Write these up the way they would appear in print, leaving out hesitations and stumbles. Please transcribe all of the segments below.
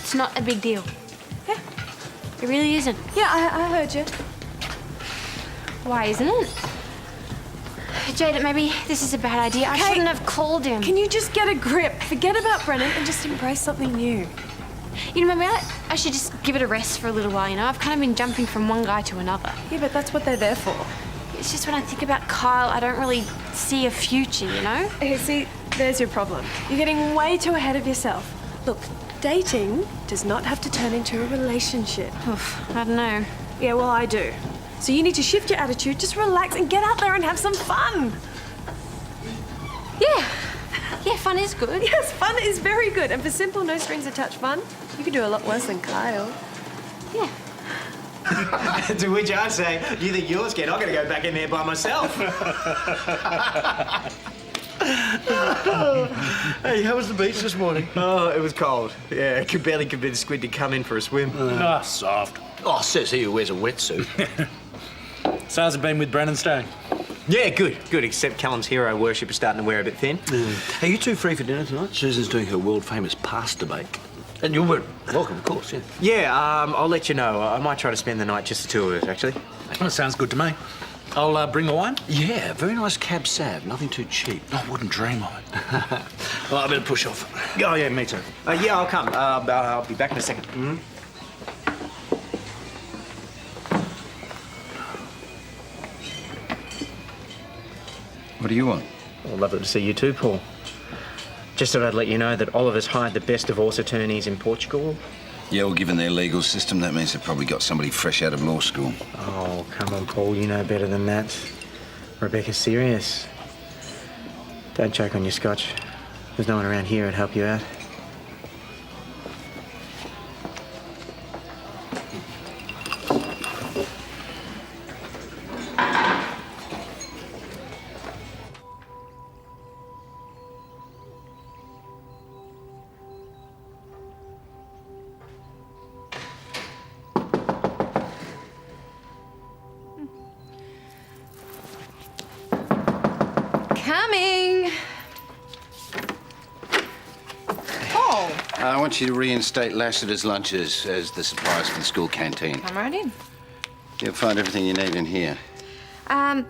It's not a big deal. Yeah. It really isn't. Yeah, I heard you. Why isn't it? Jade, maybe this is a bad idea. I shouldn't have called him. Can you just get a grip? Forget about Brennan and just embrace something new. You know, maybe I should just give it a rest for a little while, you know? I've kind of been jumping from one guy to another. Yeah, but that's what they're there for. It's just when I think about Kyle, I don't really see a future, you know? Okay, see, there's your problem. You're getting way too ahead of yourself. Look, dating does not have to turn into a relationship. Oof, I don't know. Yeah, well, I do. So you need to shift your attitude, just relax and get out there and have some fun. Yeah. Yeah, fun is good. Yes, fun is very good. And for simple, no strings attached fun, you can do a lot worse than Kyle. Yeah. To which I say, you think you're scared? I'm going to go back in there by myself. Hey, how was the beach this morning? Oh, it was cold. Yeah, I could barely convince Squid to come in for a swim. Soft. Oh, says he who wears a wetsuit. So how's it been with Brennan staying? Yeah, good, except Callum's hero worship is starting to wear a bit thin. Are you two free for dinner tonight? Susan's doing her world-famous pasta bake. And you're welcome, of course, yeah. Yeah, I'll let you know. I might try to spend the night, just the two of us, actually. Well, sounds good to me. I'll bring the wine. Yeah, very nice cab sav, nothing too cheap. I wouldn't dream of it. Well, I better push off. Oh, yeah, me too. Yeah, I'll come. I'll be back in a second. Mm-hmm. What do you want? Well, lovely to see you too, Paul. Just thought I'd let you know that Oliver's hired the best divorce attorneys in Portugal. Yeah, well, given their legal system, that means they've probably got somebody fresh out of law school. Oh, come on, Paul. You know better than that. Rebecca's serious. Don't choke on your scotch. There's no one around here who'd help you out. Coming. Oh. I want you to reinstate Lassiter's lunches as the suppliers for the school canteen. Come right in. You'll find everything you need in here. Hang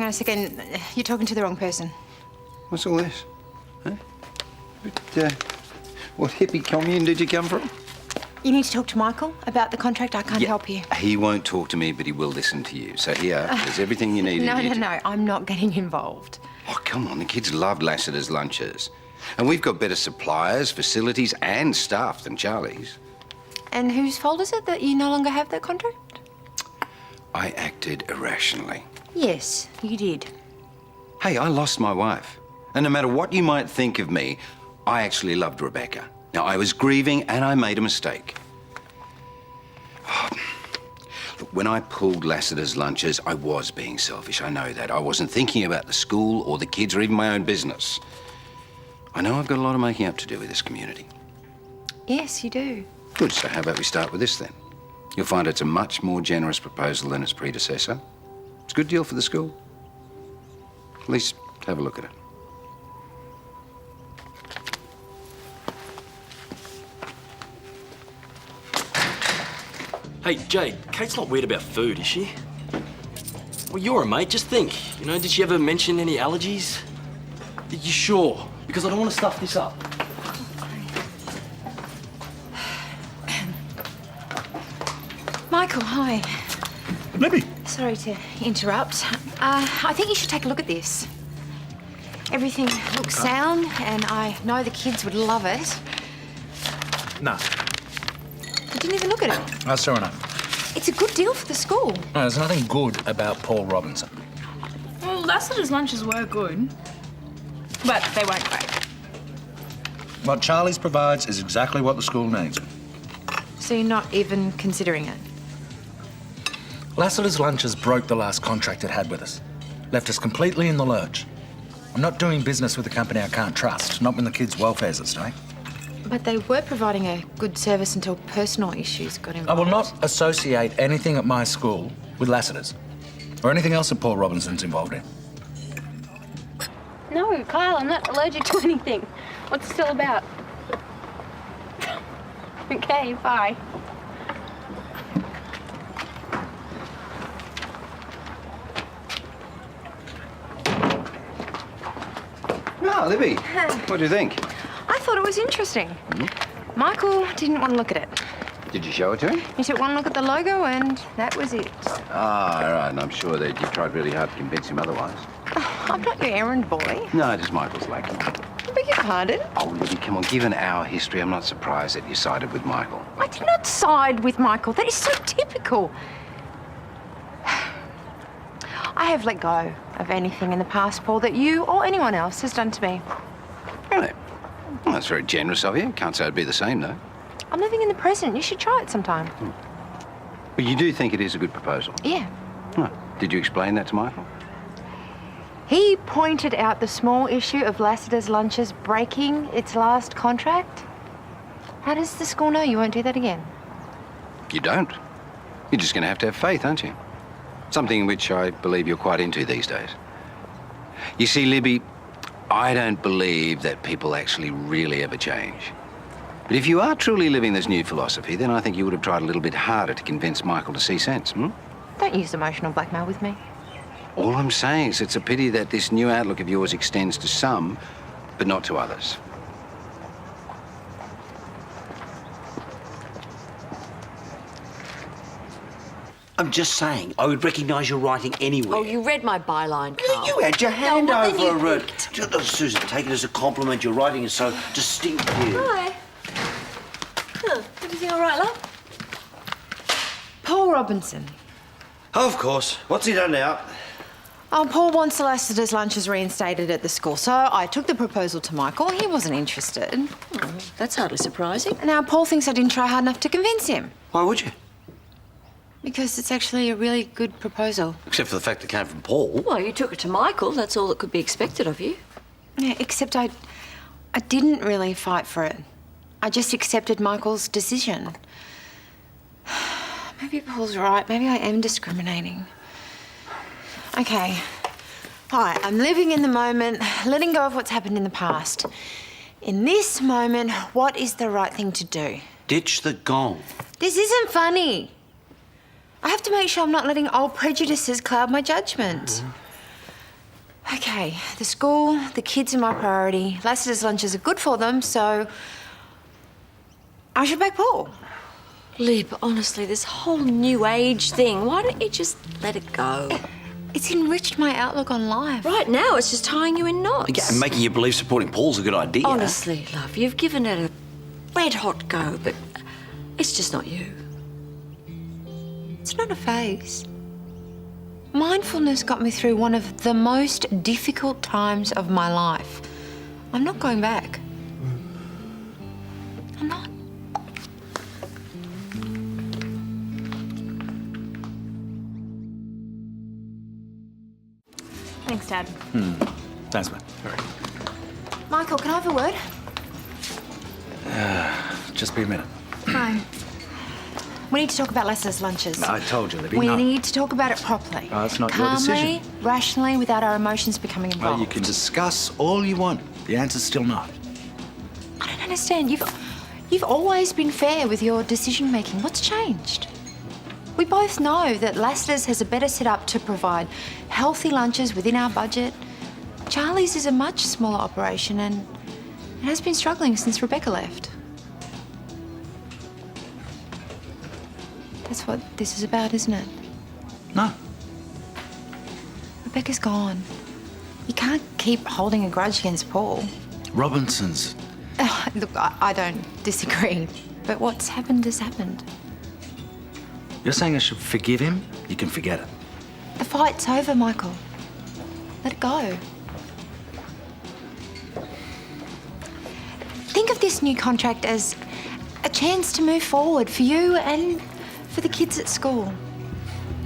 on a second. You're talking to the wrong person. What's all this? Huh? What hippie commune did you come from? You need to talk to Michael about the contract. I can't help you. He won't talk to me, but he will listen to you. So here, there's everything you need. No. I'm not getting involved. Oh, come on. The kids love Lassiter's lunches. And we've got better suppliers, facilities, and staff than Charlie's. And whose fault is it that you no longer have that contract? I acted irrationally. Yes, you did. Hey, I lost my wife. And no matter what you might think of me, I actually loved Rebecca. Now, I was grieving and I made a mistake. Look, when I pulled Lassiter's lunches, I was being selfish. I know that. I wasn't thinking about the school or the kids or even my own business. I know I've got a lot of making up to do with this community. Yes, you do. Good, so how about we start with this then? You'll find it's a much more generous proposal than its predecessor. It's a good deal for the school. At least have a look at it. Hey, Jade, Kate's not weird about food, is she? Well, you're a mate, just think. You know, did she ever mention any allergies? Are you sure? Because I don't want to stuff this up. Michael, hi. Libby. Sorry to interrupt. I think you should take a look at this. Everything looks sound, and I know the kids would love it. No. You didn't even look at it. That's fair enough. It's a good deal for the school. No, there's nothing good about Paul Robinson. Well, Lassiter's lunches were good, but they weren't great. What Charlie's provides is exactly what the school needs. So you're not even considering it? Lassiter's lunches broke the last contract it had with us. Left us completely in the lurch. I'm not doing business with a company I can't trust, not when the kids' welfare's at stake. But they were providing a good service until personal issues got involved. I will not associate anything at my school with Lassiter's or anything else that Paul Robinson's involved in. No, Kyle, I'm not allergic to anything. What's it still about? Okay, bye. Ah, Libby, what do you think? I thought it was interesting. Michael didn't want to look at it. Did you show it to him? He took one look at the logo and that was it. Ah, all right, and I'm sure that you tried really hard to convince him otherwise. I'm not your errand boy. No, just Michael's lacking. I beg your pardon? Oh, Libby, come on, given our history, I'm not surprised that you sided with Michael. I did not side with Michael. That is so typical. I have let go of anything in the past, Paul, that you or anyone else has done to me. Really? Well, that's very generous of you. Can't say it'd be the same, though. I'm living in the present. You should try it sometime. But you do think it is a good proposal? Yeah. Oh, did you explain that to Michael? He pointed out the small issue of Lassiter's Lunches breaking its last contract. How does the school know you won't do that again? You don't. You're just going to have faith, aren't you? Something which I believe you're quite into these days. You see, Libby, I don't believe that people actually really ever change. But if you are truly living this new philosophy, then I think you would have tried a little bit harder to convince Michael to see sense, Don't use emotional blackmail with me. All I'm saying is it's a pity that this new outlook of yours extends to some, but not to others. I'm just saying, I would recognise your writing anywhere. Oh, you read my byline, Carl. You had your hand No, what over then it. Susan, take it as a compliment. Your writing is so distinctive. Hi. Huh, everything all right, love? Paul Robinson. Of course. What's he done now? Oh, Paul wants the Lassiter's Lunches reinstated at the school, so I took the proposal to Michael. He wasn't interested. Oh, that's hardly surprising. Now Paul thinks I didn't try hard enough to convince him. Why would you? Because it's actually a really good proposal. Except for the fact it came from Paul. Well, you took it to Michael. That's all that could be expected of you. Yeah, except I didn't really fight for it. I just accepted Michael's decision. Maybe Paul's right. Maybe I am discriminating. Okay. All right, I'm living in the moment, letting go of what's happened in the past. In this moment, what is the right thing to do? Ditch the gong. This isn't funny. I have to make sure I'm not letting old prejudices cloud my judgment. Okay, the school, the kids are my priority. Lassiter's Lunches are good for them, so I should back Paul. Lib, honestly, this whole new age thing, why don't you just let it go? It's enriched my outlook on life. Right now, it's just tying you in knots. Yeah, and making you believe supporting Paul's a good idea. Honestly, love, you've given it a red-hot go, but it's just not you. It's not a phase. Mindfulness got me through one of the most difficult times of my life. I'm not going back. I'm not. Thanks, Dad. Thanks, man. Michael, can I have a word? Just be a minute. Hi. We need to talk about Lassiter's Lunches. I told you, Libby. We no. need to talk about it properly. Oh, that's not your Calmly, decision. rationally, without our emotions becoming involved. Well, you can discuss all you want. The answer's still no. I don't understand. You've always been fair with your decision-making. What's changed? We both know that Lassiter's has a better setup to provide healthy lunches within our budget. Charlie's is a much smaller operation and it has been struggling since Rebecca left. That's what this is about, isn't it? No. Rebecca's gone. You can't keep holding a grudge against Paul. Robinson's. Look, I don't disagree, but what's happened has happened. You're saying I should forgive him? You can forget it. The fight's over, Michael. Let it go. Think of this new contract as a chance to move forward for you and for the kids at school.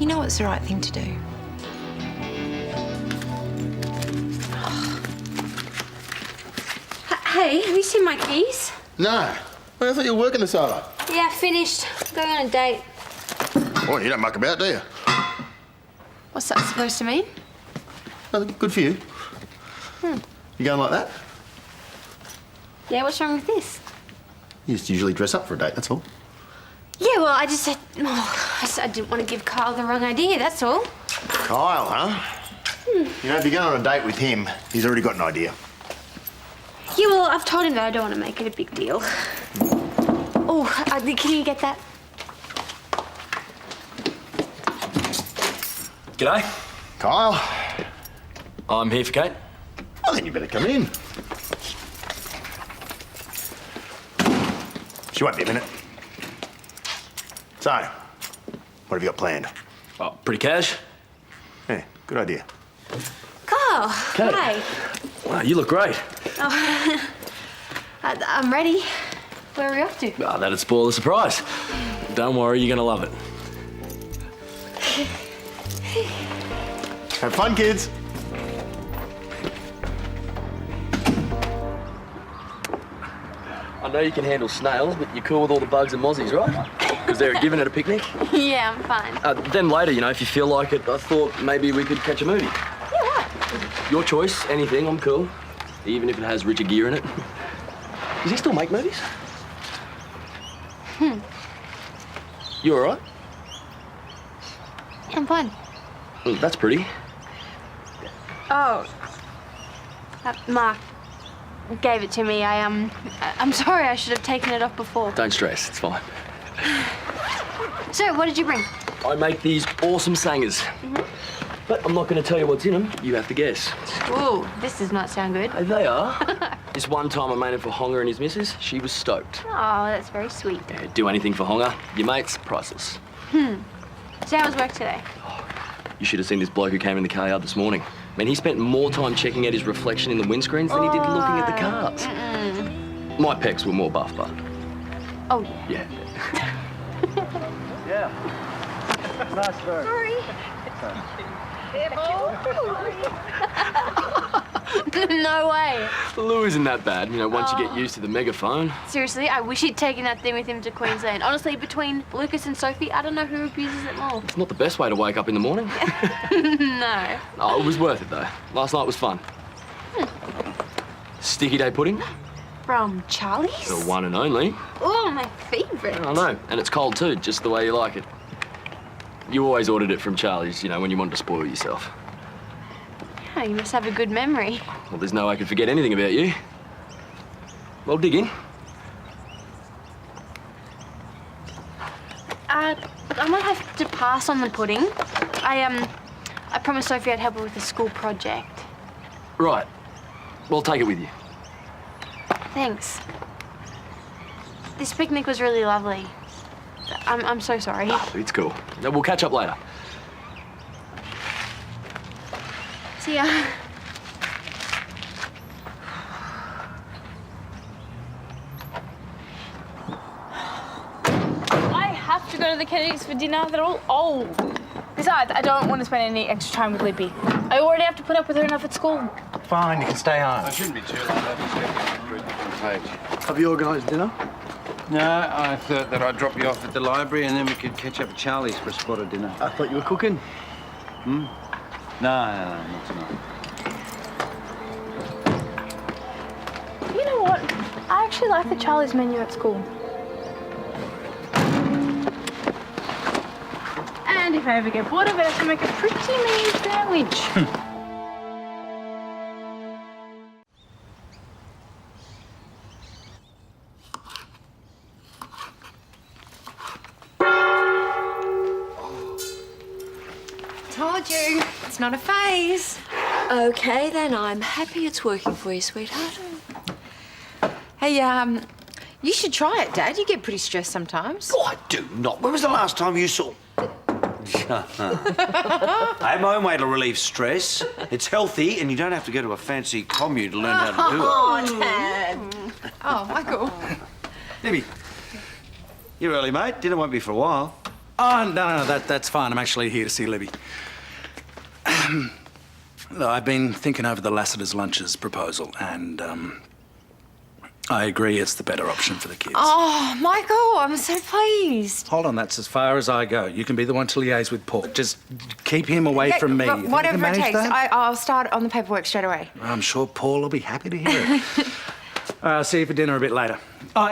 You know it's the right thing to do. Hey, have you seen my keys? No. Well, I thought you were working this solo. Yeah, finished. Going on a date. Well, you don't muck about, do you? What's that supposed to mean? Well, good for you. You going like that? Yeah, what's wrong with this? You just usually dress up for a date, that's all. Yeah, well, I just said... Oh, I didn't want to give Kyle the wrong idea, that's all. Kyle, huh? You know, if you're going on a date with him, he's already got an idea. Yeah, well, I've told him that I don't want to make it a big deal. Oh, can you get that? G'day. Kyle? I'm here for Kate. Well, then you better come in. She won't be a minute. So, what have you got planned? Oh, pretty cash. Yeah, good idea. Kyle, Kate. hi. Wow, you look great. Oh, I'm ready. Where are we off to? Oh, that'd spoil the surprise. Don't worry, you're gonna love it. Have fun, kids. I know you can handle snails, but you're cool with all the bugs and mozzies, right? Because they're a given at a picnic. Yeah, I'm fine. Then later, you know, if you feel like it, I thought maybe we could catch a movie. Yeah, what? Your choice, anything, I'm cool. Even if it has Richard Gere in it. Does he still make movies? You all right? Yeah, I'm fine. Well, that's pretty. Oh. Mark gave it to me. I'm sorry, I should have taken it off before. Don't stress, it's fine. So, what did you bring? I make these awesome sangers. But I'm not going to tell you what's in them. You have to guess. Ooh, this does not sound good. They are. This one time I made it for Honga and his missus. She was stoked. Oh, that's very sweet. Yeah, do anything for Honga. Your mates, priceless. So how was work today? You should have seen this bloke who came in the car yard this morning. Man, he spent more time checking out his reflection in the windscreens than he did looking at the cars. My pecs were more buff, but... Oh, Yeah. Yeah. Nice work. sorry. No way. Lou isn't that bad, you know, once you get used to the megaphone. Seriously, I wish he'd taken that thing with him to Queensland. Honestly, between Lucas and Sophie, I don't know who abuses it more. It's not the best way to wake up in the morning. No. Oh, it was worth it, though. Last night was fun. Sticky day pudding, From Charlie's? the one and only. Oh, my favourite. I know, and it's cold too, just the way you like it. You always ordered it from Charlie's, you know, when you wanted to spoil yourself. Oh, you must have a good memory. Well, there's no way I could forget anything about you. Well, dig in. I might have to pass on the pudding. I promised Sophie I'd help her with a school project. Right. Well, take it with you. Thanks. This picnic was really lovely. I'm so sorry. It's cool. Now, we'll catch up later. See ya. I have to go to the Kennedys for dinner. They're all old. Besides, I don't want to spend any extra time with Libby. I already have to put up with her enough at school. Fine, you can stay home. I shouldn't be too long. I'll just get through a different page. Have you organised dinner? No, I thought that I'd drop you off at the library and then we could catch up at Charlie's for a spot of dinner. I thought you were cooking. No, not tonight. You know what? I actually like the Charlie's menu at school. And if I ever get bored of it, I can make a pretty mean sandwich. Told you, it's not a phase. Okay, then I'm happy it's working for you, sweetheart. Hey, you should try it, Dad. You get pretty stressed sometimes. Oh, I do not. When was the last time you saw... I have my own way to relieve stress. It's healthy, and you don't have to go to a fancy commune to learn how to do it. Oh, Dad. Oh, Michael. Libby, you're early, mate. Dinner won't be for a while. Oh, no, that's fine. I'm actually here to see Libby. Look, I've been thinking over the Lassiter's lunches proposal, and I agree it's the better option for the kids. Oh, Michael, I'm so pleased. Hold on, that's as far as I go. You can be the one to liaise with Paul. Just keep him away from me. You think you Whatever can it manage takes, that? I'll start on the paperwork straight away. I'm sure Paul will be happy to hear it. See you for dinner a bit later.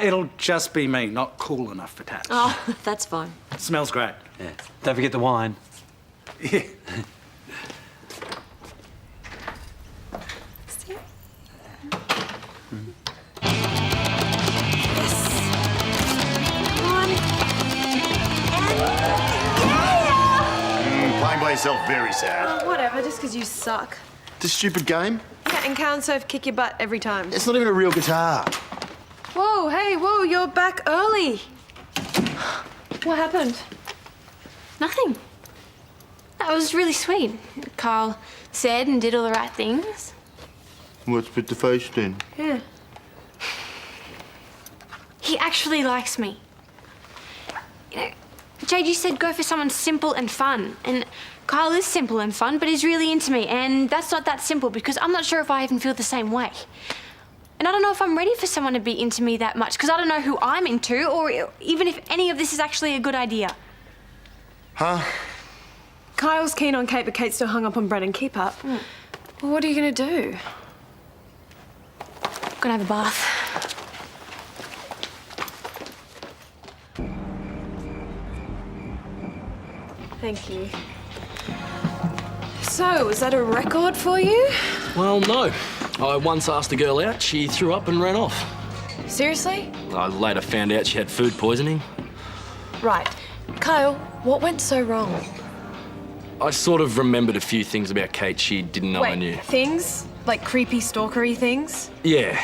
It'll just be me, not cool enough for Tash. Oh, that's fine. Smells great. Yeah. Don't forget the wine. Yeah. Playing by yourself, very sad. Oh, whatever, just because you suck. This stupid game? Yeah, and Cow and Soph kick your butt every time. It's not even a real guitar. Whoa, hey, whoa, you're back early. What happened? Nothing. That was really sweet. Carl said and did all the right things. What's with the face then? Yeah. He actually likes me. You know, Jade, you said go for someone simple and fun. And Kyle is simple and fun, but he's really into me. And that's not that simple because I'm not sure if I even feel the same way. And I don't know if I'm ready for someone to be into me that much because I don't know who I'm into or even if any of this is actually a good idea. Huh? Kyle's keen on Kate, but Kate's still hung up on Brennan. Keep up. Well, what are you going to do? I'm gonna have a bath. Thank you. So, was that a record for you? Well, no. I once asked a girl out, she threw up and ran off. Seriously? I later found out she had food poisoning. Right. Kyle, what went so wrong? I sort of remembered a few things about Kate she didn't know I knew. Things? Like creepy, stalkery things? Yeah,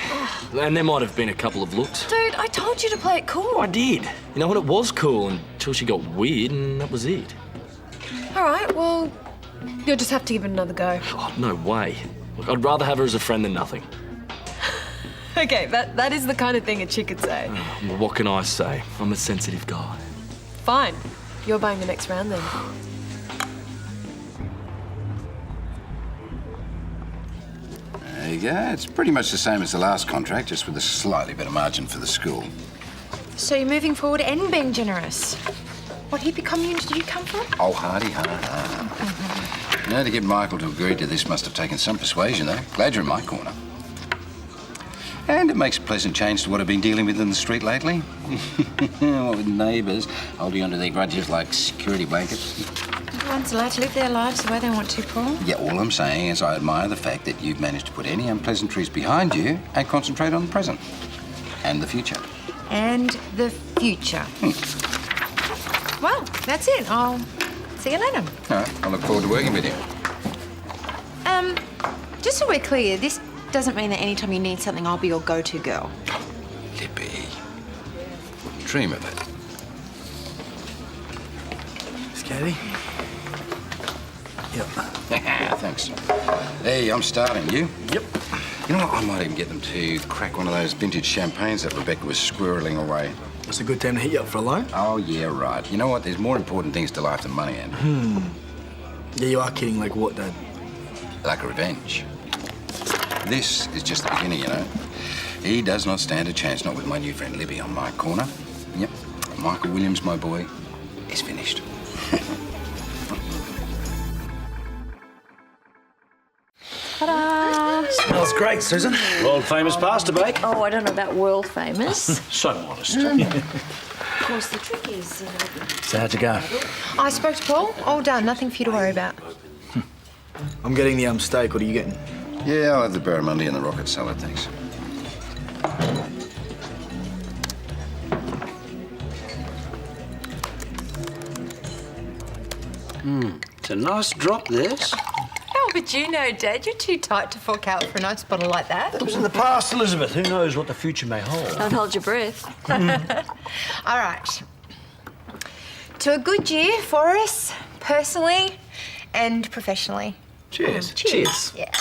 and there might have been a couple of looks. Dude, I told you to play it cool. I did. You know what, it was cool until she got weird and that was it. All right, well, you'll just have to give it another go. Oh, no way. Look, I'd rather have her as a friend than nothing. Okay, that is the kind of thing a chick could say. Well, what can I say? I'm a sensitive guy. Fine. You're buying the next round then. There you go. It's pretty much the same as the last contract, just with a slightly better margin for the school. So you're moving forward and being generous. What hippie community did you come from? Oh, hardy, hard. Now, to get Michael to agree to this must have taken some persuasion, though. Glad you're in my corner. And it makes a pleasant change to what I've been dealing with in the street lately. What with neighbours holding onto their grudges like security blankets. Everyone's allowed to live their lives the way they want to, Paul. Yeah, all I'm saying is I admire the fact that you've managed to put any unpleasantries behind you and concentrate on the present. And the future. And the future. Well, that's it. I'll see you later. All right, I look forward to working with you. Just so we're clear, this doesn't mean that anytime you need something, I'll be your go-to girl. Libby. Dream of it. Scary? Yep. Thanks. Hey, I'm starting. You? Yep. You know what? I might even get them to crack one of those vintage champagnes that Rebecca was squirreling away. It's a good time to hit you up for a loan. Oh, yeah, right. You know what? There's more important things to life than money, Andrew. Yeah, you are kidding. Like what, Dad? Like a revenge. This is just the beginning, you know. He does not stand a chance, not with my new friend Libby on my corner. Yep. Michael Williams, my boy, is finished. Ta-da! Smells great, Susan. World famous pasta bake. Oh, I don't know about world famous. So modest. Of course, the trick is... So how'd you go? I spoke to Paul. All done. Nothing for you to worry about. I'm getting the steak. What are you getting? Yeah, I'll have the barramundi and the rocket salad, thanks. It's a nice drop, this. How would you know, Dad? You're too tight to fork out for a nice bottle like that. It was in the past, Elizabeth. Who knows what the future may hold? Don't hold your breath. All right. To a good year for us, personally and professionally. Cheers. Cheers. Yeah.